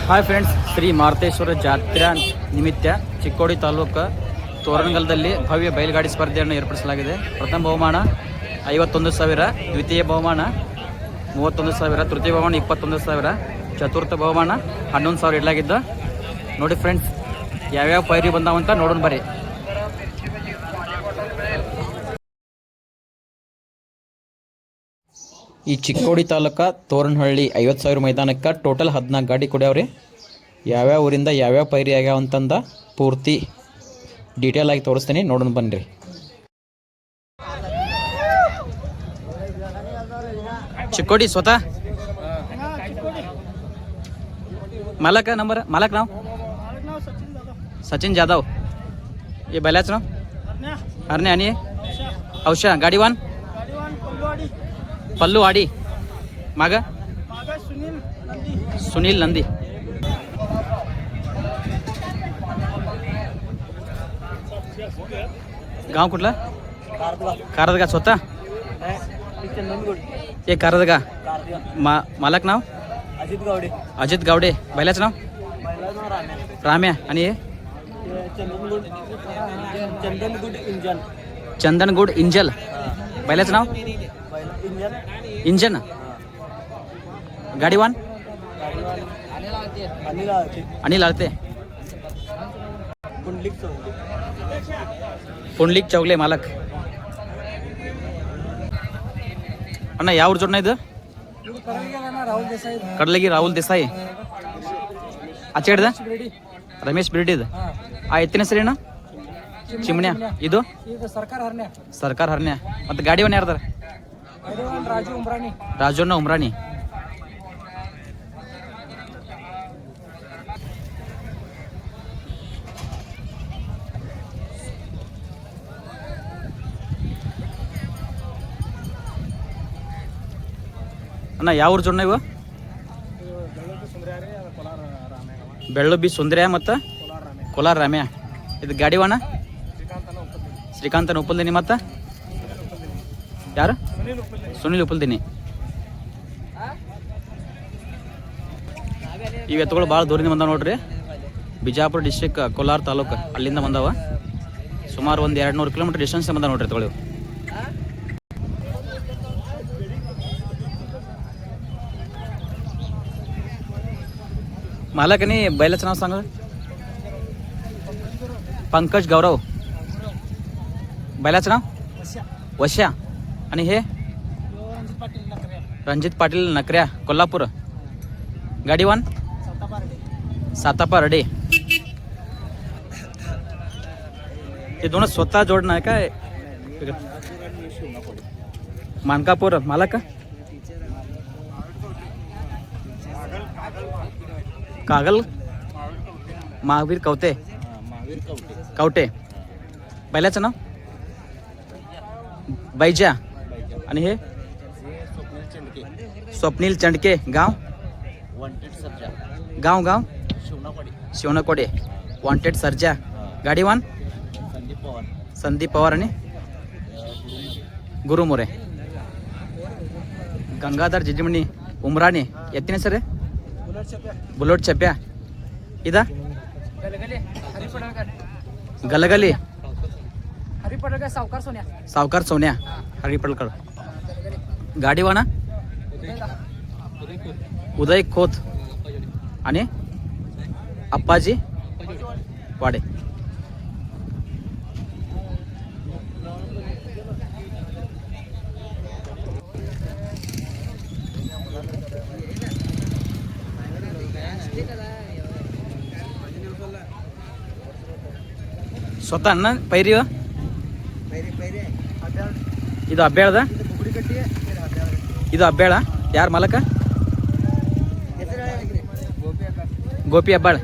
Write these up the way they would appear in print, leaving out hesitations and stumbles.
Hi friends, Shri Maruteshwara ಜಾತ್ರಾ ನಿಮಿತ್ತ ಚಿಕ್ಕೋಡಿ ತಾಲೂಕು ತೋರಣಗಲ್ದಲ್ಲಿ ಭವ್ಯ ಬಯಲುಗಾಡಿ ಸ್ಪರ್ಧೆಯನ್ನು ಏರ್ಪಡಿಸಲಾಗಿದೆ. ಪ್ರಥಮ ಬಹುಮಾನ 51,000, ದ್ವಿತೀಯ ಬಹುಮಾನ 31,000, ತೃತೀಯ ಬಹುಮಾನ 21,000, ಚತುರ್ಥ ಬಹುಮಾನ 11,000 ಇಡಲಾಗಿದ್ದ. ನೋಡಿ ಫ್ರೆಂಡ್ಸ್, ಯಾವ್ಯಾವ ಪೈರಿ ಬಂದಾವಂತ ನೋಡೋಣ ಬರ್ರಿ. ಈ ಚಿಕ್ಕೋಡಿ ತಾಲೂಕು ತೋರಣಹಳ್ಳಿ 50,000 ಮೈದಾನಕ್ಕೆ ಟೋಟಲ್ 14 ಗಾಡಿ ಕೊಡ್ಯಾವ್ರಿ. ಯಾವ್ಯಾವ ಊರಿಂದ ಯಾವ್ಯಾವ ಪೈರಿ ಆಗ್ಯಾವ ಅಂತಂದ ಪೂರ್ತಿ ಡೀಟೇಲ್ ಆಗಿ ತೋರಿಸ್ತೀನಿ, ನೋಡೋಣ ಬನ್ನಿರಿ. ಚಿಕ್ಕೋಡಿ ಸ್ವತಃ मालक नंबर मालक नाव सचिन जाधव. ये बैलाच नाव हरणे आणि औषा गाडीवान पल्लू आडी माग सुनील नंदी. गाव कुठला? कारदगा. स्वतः ये कारदगा. मालक नाव अजित गावडे. बैलाच नाव राम्या आणि हे चंदनगुड इंजल. बैलाच नाव इंजन. गाडीवान अनिल आळते. पुंडलिक चौगले मालक. ಅಣ್ಣ ಯಾವ ಊರು ಜೋಡಣ ಇದು? ಕಡಲಗಿ ರಾಹುಲ್ ದೇಸಾಯಿ. ಆಚೆ ಹಿಡ್ದ ರಮೇಶ್ ಬಿರ್ಡಿದ್. ಆ ಎತ್ತಿನ ಹೆಸರೇನ? ಚಿಮ್ಣ್ಯಾ. ಇದು ಸರ್ಕಾರ ಹರ್ನ್ಯಾ. ಮತ್ತೆ ಗಾಡಿವನ್ ಯಾರ್ದಾರ? ರಾಜಣ್ಣ ಉಮ್ರಾಣಿ. ಅಣ್ಣ ಯಾವ ಊರು ಜೋಡಣ ಇವು? ಬೆಳ್ಳೊಬ್ಬಿ ಸುಂದರ್ಯ ಮತ್ತು ಕೋಲಾರ ರಾಮ್ಯ. ಇದು ಗಾಡಿವಾನ ಶ್ರೀಕಾಂತನ ಉಪ್ಪಲ್ದಿನಿ. ಮತ್ತು ಯಾರು? ಸುನಿಲ್ ಉಪ್ಪಲ್ದಿನಿ. ಇವು ಎತ್ತುಗಳು ಭಾಳ ದೂರದಿಂದ ಬಂದಾವ ನೋಡ್ರಿ. ಬಿಜಾಪುರ ಡಿಸ್ಟ್ರಿಕ್, ಕೋಲಾರ ತಾಲೂಕು, ಅಲ್ಲಿಂದ ಬಂದಾವ. ಸುಮಾರು ಒಂದು 200 ಕಿಲೋಮೀಟರ್ ಡಿಸ್ಟೆನ್ಸ್ ಬಂದಾವ ನೋಡ್ರಿ ಎತ್ತುಗಳು. मालकनी बैलाचं नाव सांगा. पंकज गौरव. बैलाचं नाव वश्या. आणि हे रणजित पाटील नकऱ्या, कोल्हापूर. गाडीवान सातापा रडे. हे दोन स्वतः जोडणं आहे काय? मानकापूर. मालक कागल महावीर कवटे. बैलाचं नाव बैजा. आणि हे स्वप्नील चंडके. गाव शिवनकोडे. वॉन्टेड सर्जा. गाडीवान संदीप पवार आणि गुरु मोरे. गंगाधर जिजमणी उमराणी. ಎತ್ತಿನ ಹೆಸರು? बुलेट चप्या. इदा गलगली सावकार सोन्या हरिपडकर. गाडीवाना उदय खोत आणि अप्पाजी वाडे. ಸ್ವತಃ ಅನ್ನ ಪೈರಿ. ಇದು ಅಬ್ಬ್ಯಾಳದ. ಇದು ಅಬ್ಬ್ಯಾಳ. ಯಾರು ಮಾಲಕ? ಗೋಪಿ ಅಬ್ಬಾಳ್.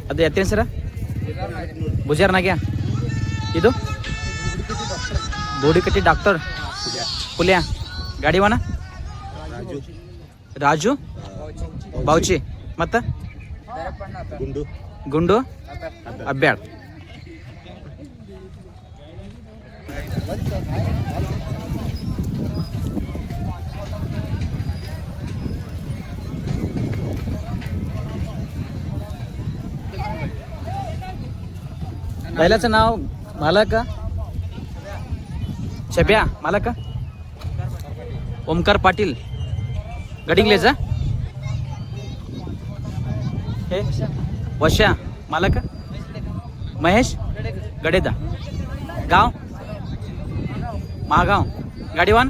ಅದು ಎತ್ತಿನ ಹೆಸರ? ಬುಜಾರ್ನಾಗ್ಯ. ಇದು ಬೋಡಿಕಟ್ಟಿ ಡಾಕ್ಟರ್ ಪುಲ್ಯ. ಗಾಡಿವಾನ ರಾಜು ಬಾವುಚಿ. ಮತ್ತು ಗುಂಡು ಅಬ್ಬ್ಯಾಳ್. बैलाचं नाव मालक छब्या मालक ओमकार पाटील गडिंगलेचा हे वशा मालक महेश गडेदा गाव महागाव गाडीवान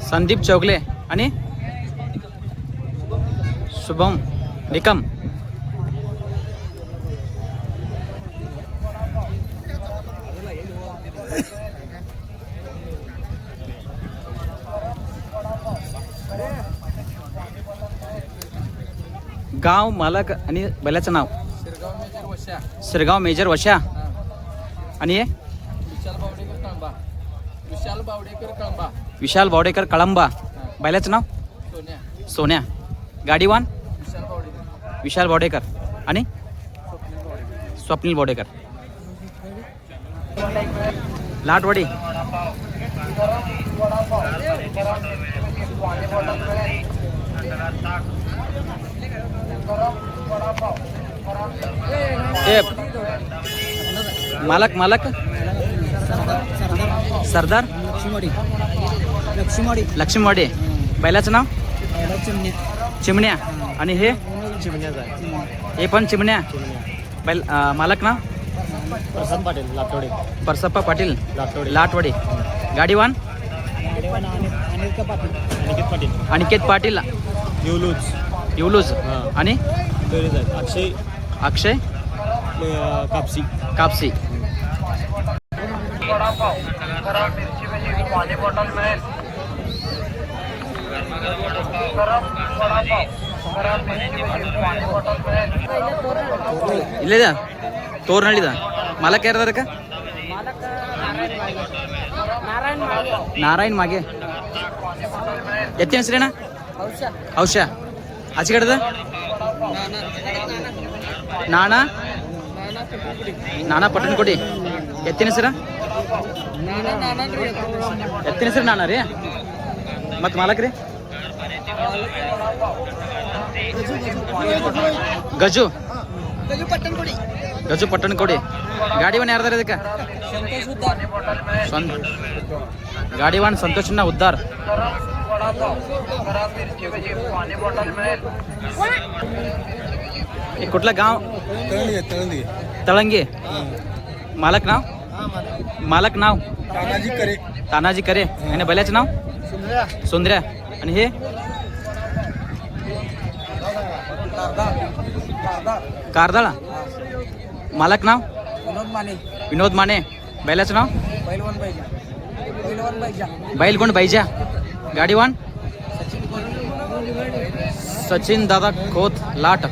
संदीप चौगले आणि शुभम निकम. गाव मालक आणि बैलाचं नाव शिरगाव मेजर वशा आणि हे विशाल बावडेकर कळंबा. बैलाचं नाव सोन्या गाडीवान विशाल बावडेकर आणि स्वप्नील बावडेकर. लाटवाडी मालक मालक सरदार लक्ष्मीवाडी. बैलाचं नाव चिमण्या आणि हे पण चिमण्या. बैल मालक नाव परसप्पा पाटील लाटवाडी. गाडीवान अनिकेत पाटील युलूज आणि अक्षय कापसी. ಇಲ್ಲಿದ ತೋರ್ನಳ್ಳಿದ ಮಾಲಕ್ ಯಾರದ ಅದಕ್ಕೆ ನಾರಾಯಣ್ ಮಾಗೆ. ಎತ್ತಿನ ಹೆಸರೇನ ಔಷ ಆಚೆ ಕಡೆದ ನಾನಾ ಪಟ್ಟಣಕೋಟಿ. ಎತ್ತಿನ ಹೆಸರ ನಾನಾ ರೀ. ಮತ್ತು ಮಾಲಕ್ ರೀ ಗಜು ಪಟ್ಟಣಕೋಡಿ. ಗಾಡಿವನ್ ಯಾರ್ದಾರ ಇದಕ್ಕೆ गाडीवान संतोषना उद्धार. कुठलं गाव तळंगी. मालक नाव तानाजी करे आणि बैलाचं नाव सुंदर्या आणि हे कारदाळा. मालक नाव विनोद माने. बैलाचं नाव बैलगुंड बैजा. गाडीवान सचिन दादा खोत लाट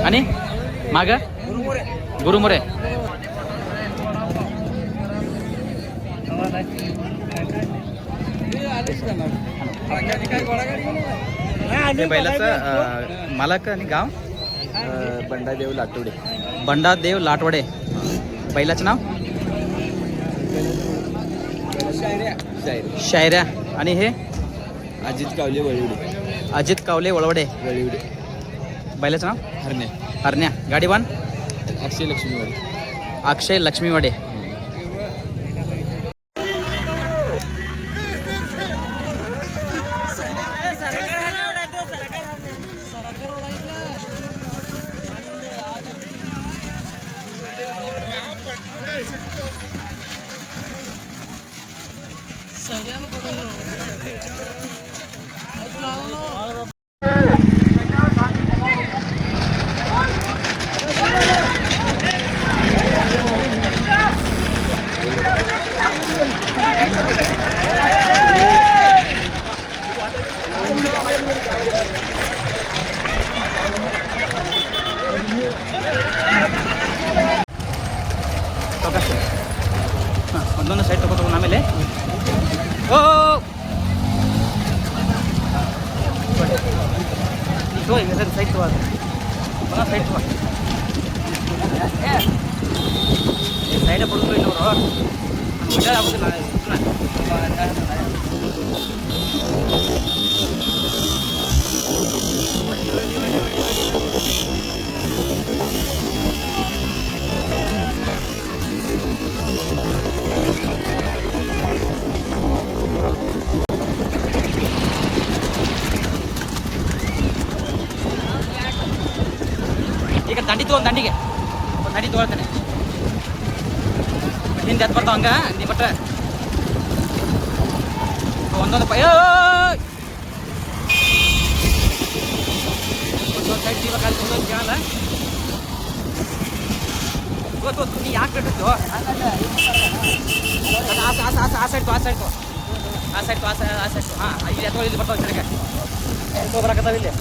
आणि माग गुरुमोरे. बैलाचं मालक आणि गाव बंडादेव लाटवडे. बैलाचं नाव शायऱ्या आणि हे अजित कावले वळवडे. बैलाचं नाव हरण्या. गाडीवान अक्षय लक्ष्मीवाडे. ಒಂದೊಂದು ಸೈಡ್ ತಗೋತ ಆಮೇಲೆ ಸೈಡ್ ತಗೋ ಸೈಡ್ ತಗೋ ಸೈಡ ಪಡ್ಕೊಂಡು ಇನ್ನವರು ಆಗೋದಿಲ್ಲ. ದಂಡಿ ದಂಡಿಗೆ ಒಂದು ದಂಡಿ ತೊಗೊಳ್ತೇನೆ. ಹಿಂದೆ ಎದ್ದು ಬರ್ತಾವ ಹಂಗ ನೀ ಬಿಟ್ರೆ ಒಂದೊಂದು ಒಂದೊಂದು ಸೈಡ್ ಜೀವಕಾಲಿ ಒಂದೊಂದು ಕೇಳಲ್ಲ. ಗೊತ್ತು ನೀ ಯಾಕೆ ಬಿಟ್ಟಿತ್ತು ಆ ಸೈಡ್ ಹಾಂ ಇಲ್ಲಿ ಎತ್ತೋ ಇಲ್ಲಿ ಬರ್ತಾವೆ ಸೈಡ್ಗೆ ಬರಕತ್ತಾವ ಇಲ್ಲಿ.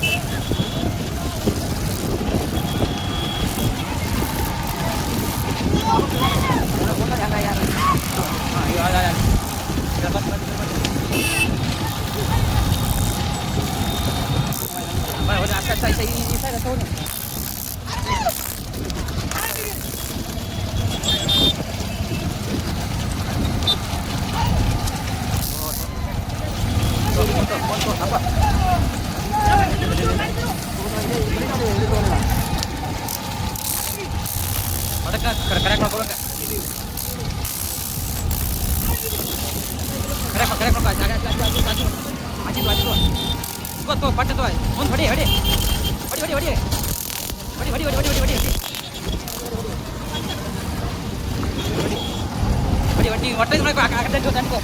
ಅದಕ್ಕೆ ಕರೆಕ್ಟ್ ಮಾಡ್ಕೊಬೇಕ. ಕರೆಕ್ಟ್ ಗೊತ್ತು ಪಟ್ಟದ ಒಂದು ಹೊಡಿ ಹೊಡಿ ಹೊಡಿ ಹೊಡಿ ಹೊಡಿ ಹೊಡಿ ಹೊಡಿ ಹೊಡಿ ಹೊಡಿ ಹೊಡಿ ಹೊಡಿ ಹೊಡಿ ಹೊಡಿ ಹೊಟ್ಟೆ ಮಾಡ್ಕೊ ತನ್ಕೋ.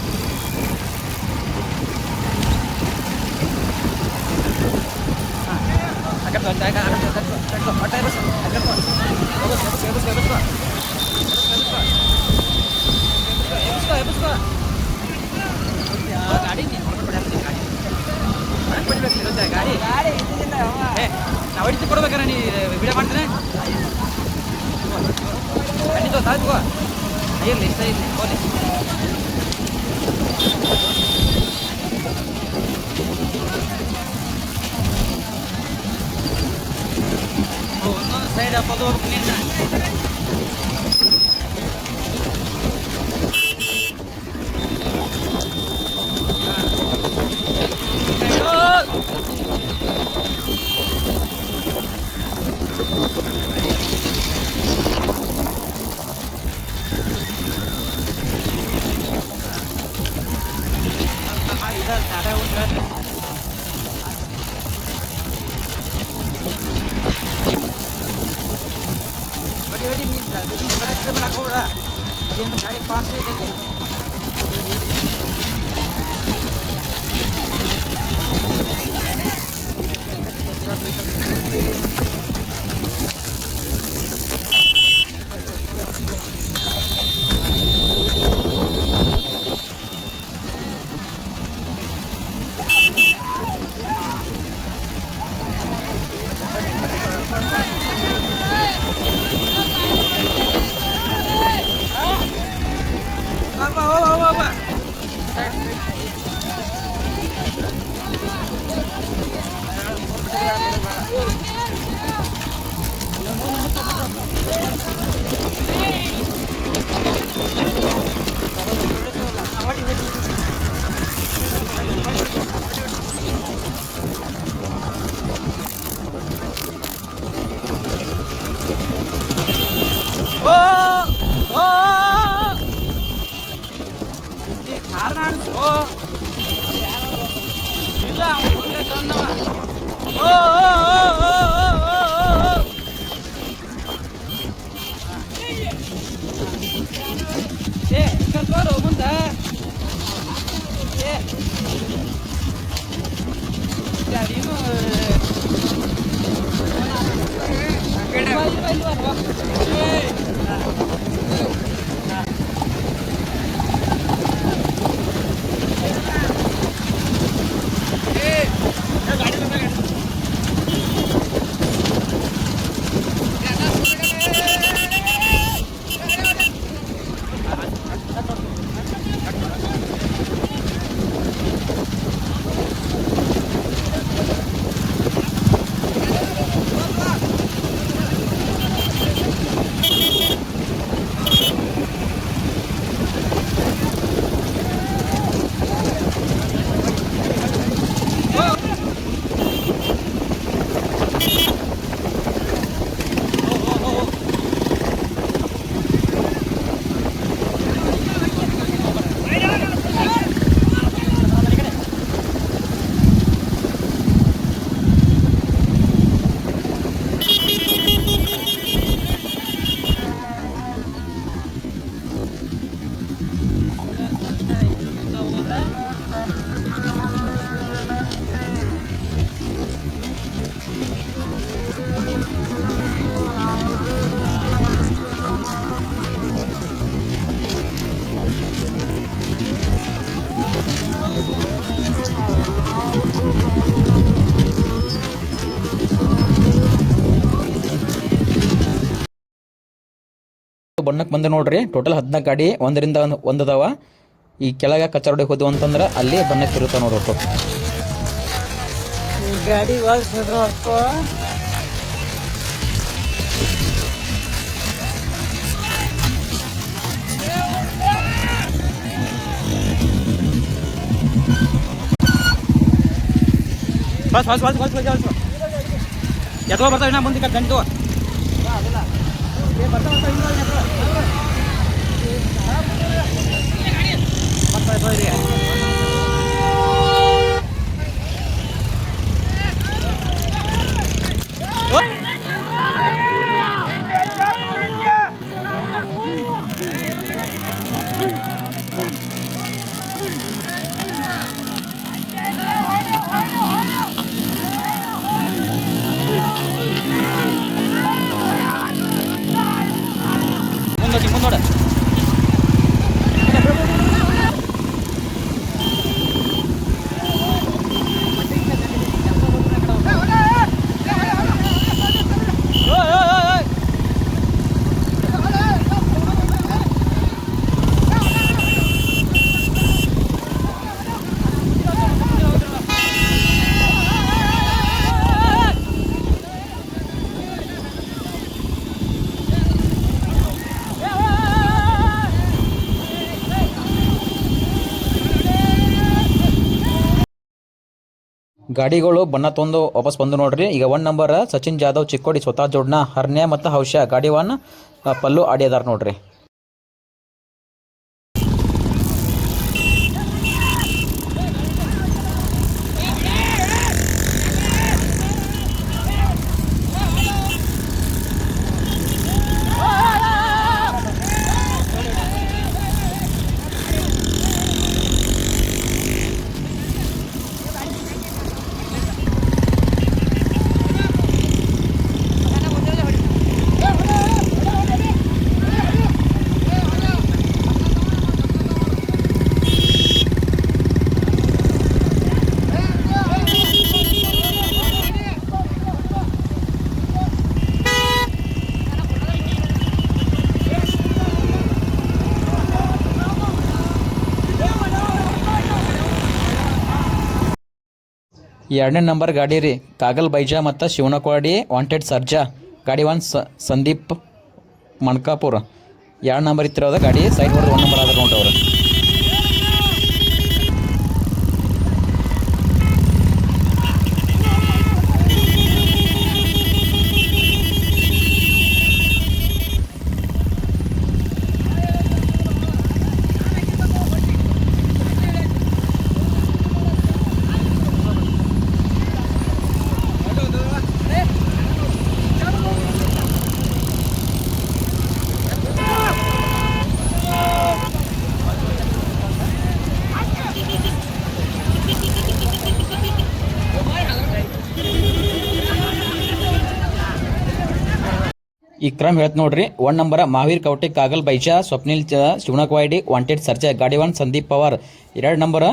ಗಾಡಿ ನಾವು ಹೊಡಿತು ಕೊಡ್ಬೇಕಾರ ನೀ ವಿಡಿಯೋ ಮಾಡ್ತೇನೆ ಖಂಡಿತ ಸಾಧ್ಯ ಇರಲಿ ಇಷ್ಟ ಇರಲಿ ಹೋಲಿ. ಒಂದೊಂದು ಸೈಡ್ ಹಾಕೋದು ಹೋಗ್ಬೇಕು. ಗಾಡಿ ಪಾಸ್ ಇದೆ. ಬಣ್ಣಕ್ಕೆ ಬಂದು ನೋಡ್ರಿ. ಟೋಟಲ್ 14 ಗಾಡಿ ಒಂದರಿಂದ ಒಂದು ಅದಾವ. ಈ ಕೆಳಗೆ ಕಚ್ಚರೊಡೆ ಹೋದ್ವು ಅಂತಂದ್ರೆ ಅಲ್ಲಿ ಬಣ್ಣಕ್ಕೆ ಇರುತ್ತೆ ನೋಡ್ರಿ. ಗಾಡಿ ಬಸ್ ಎತ್ಕೊ ಬರ್ತಾವೆ ನಾ ಮುಂದೆ ಗಂಟು ಮುಂದೋಡ ಗಾಡಿಗಳು ಬಣ್ಣ ತೊಂದು ವಾಪಸ್ ಬಂದು ನೋಡ್ರಿ. ಈಗ 1 ನಂಬರ್ ಸಚಿನ್ ಜಾಧವ್ ಚಿಕ್ಕೋಡಿ ಸ್ವತಃ ಜೋಡ್ನ ಹರ್ನ್ಯ ಮತ್ತು ಹೌಶ ಗಾಡಿ 1 ಪಲ್ಲು ಆಡಿಯದಾರ ನೋಡ್ರಿ. ಎರಡನೇ ನಂಬರ್ ಗಾಡಿ ರೀ ಕಾಗಲ್ ಬೈಜಾ ಮತ್ತು ಶಿವನಕೋಡಿ ವಾಂಟೆಡ್ ಸರ್ಜಾ ಗಾಡಿ 1 ಸಂದೀಪ್ ಮಣ್ಕಾಪುರ 2 ನಂಬರ್ ಇತ್ತಿರೋದ ಗಾಡಿ ಸೈಡ್ ಹೊಡೆದು 1 ನಂಬರ್ ಆದ್ರೆ ನೋಡ್ರಿ. ಈ ಕ್ರಮ್ ಹೇಳ್ತ ನೋಡ್ರಿ. 1 ನಂಬರ್ ಮಹಾವೀರ್ ಕೌಟೆ ಕಾಗಲ್ ಬೈಜಾ ಸ್ವಪ್ನಿಲ್ ಶಿವನಕವಾಡಿ ವಾಂಟೆಡ್ ಸರ್ಜಾ ಗಾಡಿ 1 ಸಂದೀಪ್ ಪವಾರ್. 2 ನಂಬರ್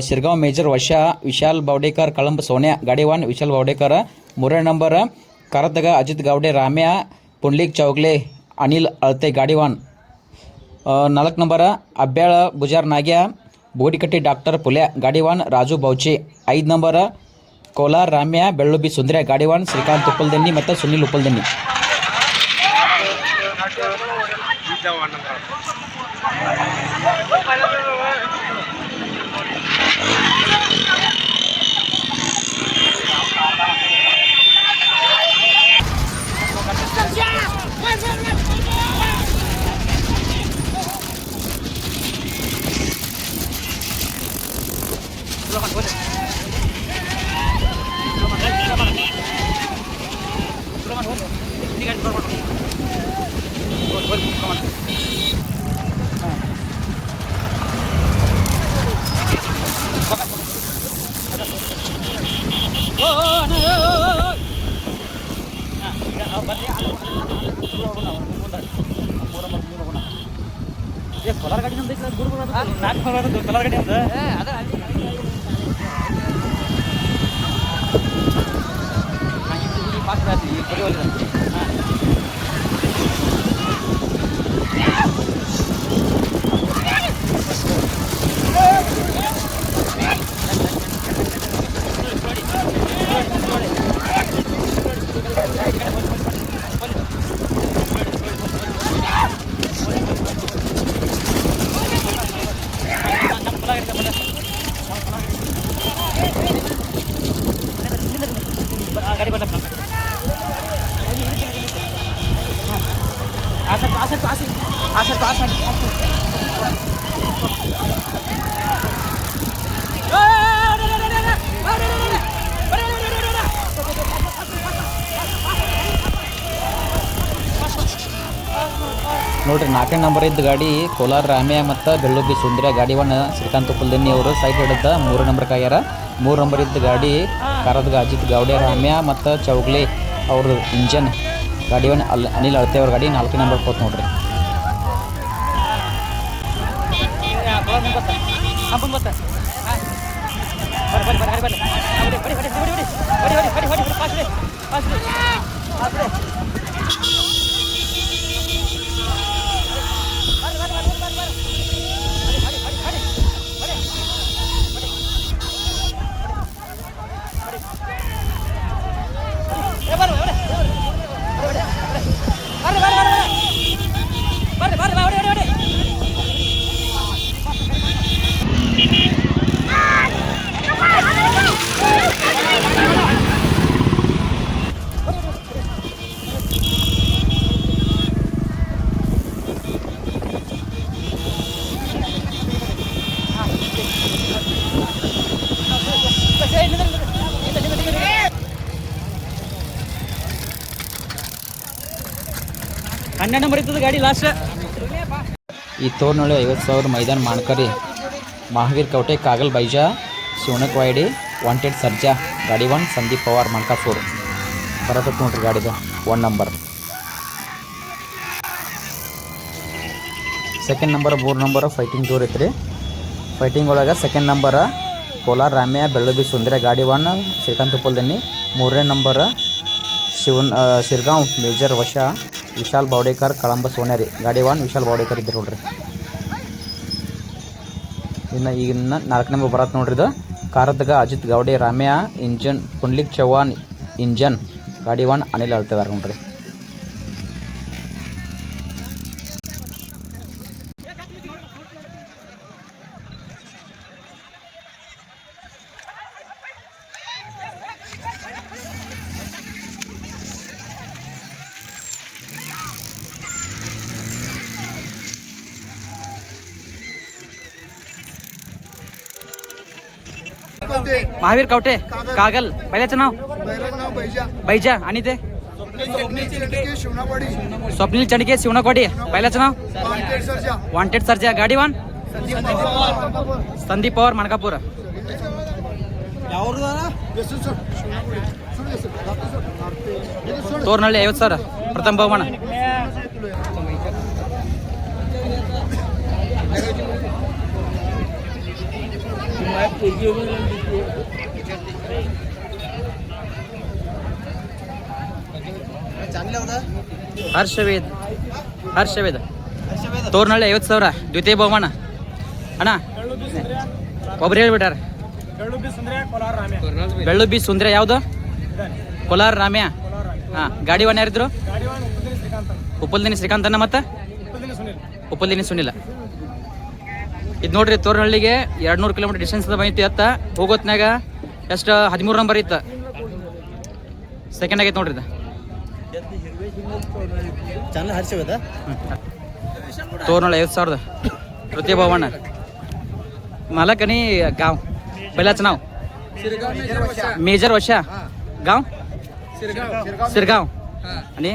ಶಿರ್ಗಾಂವ್ ಮೇಜರ್ ವಿಶಾಲ್ ಬೌಡೇಕರ್ ಕಳಂಬ ಸೋನ್ಯಾ ಗಾಡಿ 1 ವಿಶಾಲ್ ಬೌಡೇಕರ್. 3ನೇ ನಂಬರ್ ಕರತಗ ಅಜಿತ್ ಗೌಡೆ ರಾಮ್ಯ ಪುಂಡ್ಲಿಕ್ ಚೌಗ್ಲೆ ಅನಿಲ್ ಅಳ್ತೆ ಗಾಡಿ 1. 4 ನಂಬರ್ ಅಬ್ಯಾಳ ಬುಜಾರ್ ನಾಗ್ಯ ಬೋಡಿಕಟ್ಟಿ ಡಾಕ್ಟರ್ ಪುಲ್ಯ ಗಾಡಿ 1 ರಾಜು ಬೌಚಿ. 5 ನಂಬರ್ ಕೋಲಾರ್ ರಾಮ್ಯ ಬೆಳ್ಳುಬಿ ಸುಂದ್ರ ಗಾಡಿ 1 ಶ್ರೀಕಾಂತ್ ಉಪ್ಪಲ್ದೆನ್ನಿ ಮತ್ತು ಸುನಿಲ್ ಉಪ್ಪಲ್ದೆನ್ನಿ. ಕಲರ್ ಗಾಡಿ ನಮ್ದು ಕಲರ್ ಗಾಡಿ ಅಂತ ನೋಡ್ರಿ 4ನೇ ನಂಬರ್ ಇದ್ದ ಗಾಡಿ ಕೋಲಾರ ರಾಮ್ಯ ಮತ್ತು ಬೆಳ್ಳುಬ್ಬಿ ಸುಂದರ ಗಾಡಿವನ್ನ ಶ್ರೀಕಾಂತ್ ಪುಲ್ದನ್ನಿ ಅವರು ಸೈಡ್ ಹಿಡಿದ 3 ನಂಬರ್ ಕಾಗ್ಯಾರ. 3 ನಂಬರ್ ಇದ್ದ ಗಾಡಿ ಕಾರದ್ಗ ಅಜಿತ್ ಗೌಡೆ ರಾಮ್ಯ ಮತ್ತು ಚೌಗ್ಲಿ ಅವ್ರ ಇಂಜನ್ ಗಾಡಿವನ್ನ ಅನಿಲ್ ಅಳತೆ ಅವ್ರ ಗಾಡಿ 4ನೇ ನಂಬರ್ ಹೋತ್ ನೋಡ್ರಿ. ಹನ್ನೆರಡು ನಂಬರ್ ಇರ್ತದೆ ಗಾಡಿ ಲಾಸ್ಟ್. ಈ ತೋರ್ನೊಳ್ಳಿ 50,000 ಮೈದಾನ ಮಾಣ್ಕರಿ ಮಹಾವೀರ್ ಕವಟೆ ಕಾಗಲ್ ಬೈಜಾ ಶಿವನಕ್ವಾಡಿ ವಾಂಟೆಡ್ ಸರ್ಜಾ ಗಾಡಿ 1 ಸಂದೀಪ್ ಪವಾರ್ ಮಣ್ಕಾಪುರ್ ಬರತತ್ ನೋಡ್ರಿ ಗಾಡಿದು 1 number. Second number 3 number fighting ಜೋರ್ ಐತ್ರಿ. ಫೈಟಿಂಗ್ ಒಳಗೆ ಸೆಕೆಂಡ್ ನಂಬರ ಕೋಲಾರ ರಾಮ್ಯ ಬೆಳ್ಳುಬ್ಬಿ ಸುಂದರ ಗಾಡಿ 1 ಶ್ರೀಕಾಂತ್ ಪುಲ್ದನ್ನಿ. 3ನೇ ನಂಬರ್ ಶಿರ್ಗಾಂವ್ ಮೇಜರ್ ವಶ ವಿಶಾಲ್ ಬೌಡೇಕರ್ ಕಳಂಬ ಸೋನ್ಯಾರಿ ಗಾಡಿ 1 ವಿಶಾಲ್ ಬೌಡೇಕರ್ ಇದ್ದರು ನೋಡ್ರಿ. ಇನ್ನು ಈಗ 4ನೇ ನಂಬರ್ ಬರತ್ತೆ ನೋಡ್ರಿ. ಇದು ಕಾರದ್ಗ ಅಜಿತ್ ಗೌಡೆ ರಾಮ್ಯ ಇಂಜನ್ ಪುಂಡ್ಲಿಕ್ ಚೌಹಾನ್ ಇಂಜನ್ ಗಾಡಿ 1 ಅನಿಲ್ ಅಳ್ತಿದಾರೆ ನೋಡ್ರಿ. महावीर कवटे कागल पहिल्याचं नाव बैजा आणि ते स्वप्नील चंडके शिवनाकवाडी पहिल्याचं नाव वांटेड सरजा गाडी 1 संदीप पवार मणकापूर. ತೋರ್ನಳ್ಳಿ 50,000 ಪ್ರಥಮ ಬಹುಮಾನ. ಹರ್ಷವೇದ್ ತೋರ್ನಳ್ಳಿ 50,000 ದ್ವಿತೀಯ ಬಹುಮಾನ. ಅಣ್ಣ ಒಬ್ರು ಹೇಳ್ಬಿಟ್ಟಾರ. ಬೆಳ್ಳುಬ್ಬಿ ಸುಂದ್ರ ಯಾವುದು ಕೋಲಾರ ರಾಮ್ಯ. ಹಾಂ ಗಾಡಿ 1 ಯಾರಿದ್ರು? ಉಪ್ಪಲ್ದಿನಿ ಶ್ರೀಕಾಂತ್ ಅನ್ನ ಮತ್ತು ಉಪ್ಪಲ್ದಿನಿ ಸುನಿಲ. ಇದು ನೋಡ್ರಿ ತೋರ್ನಹಳ್ಳಿಗೆ 200 ಕಿಲೋಮೀಟರ್ ಡಿಸ್ಟೆನ್ಸ್ ಅದ ಬಂದಿತ್ತು. ಅತ್ತ ಹೋಗೋತ್ನಾಗ ಎಷ್ಟು 13 ನಂಬರ್ ಇತ್ತು. ಸೆಕೆಂಡ್ ಆಗೈತೆ ನೋಡ್ರಿ. तोरनळ्ळी 50,000 तृतीय भवन मालकनी गाव पहिल्याचं नाव मेजर वशा गाव सिरगाव आणि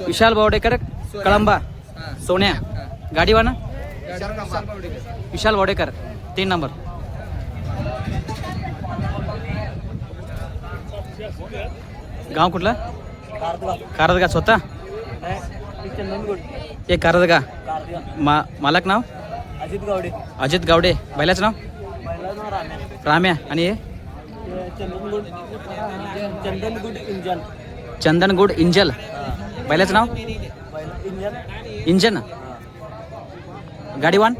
विशाल बावडेकर कळंबा सोन्या गाडी वाना विशाल बावडेकर 3 नंबर. गाव कुठलं? कारदगा. स्वतः हे कारदगा. मालक नाव अजित गावडे. बैलाचं नाव राम्या आणि हे चंदनगुड इंजल. बैलाचं नाव इंजन. गाडी 1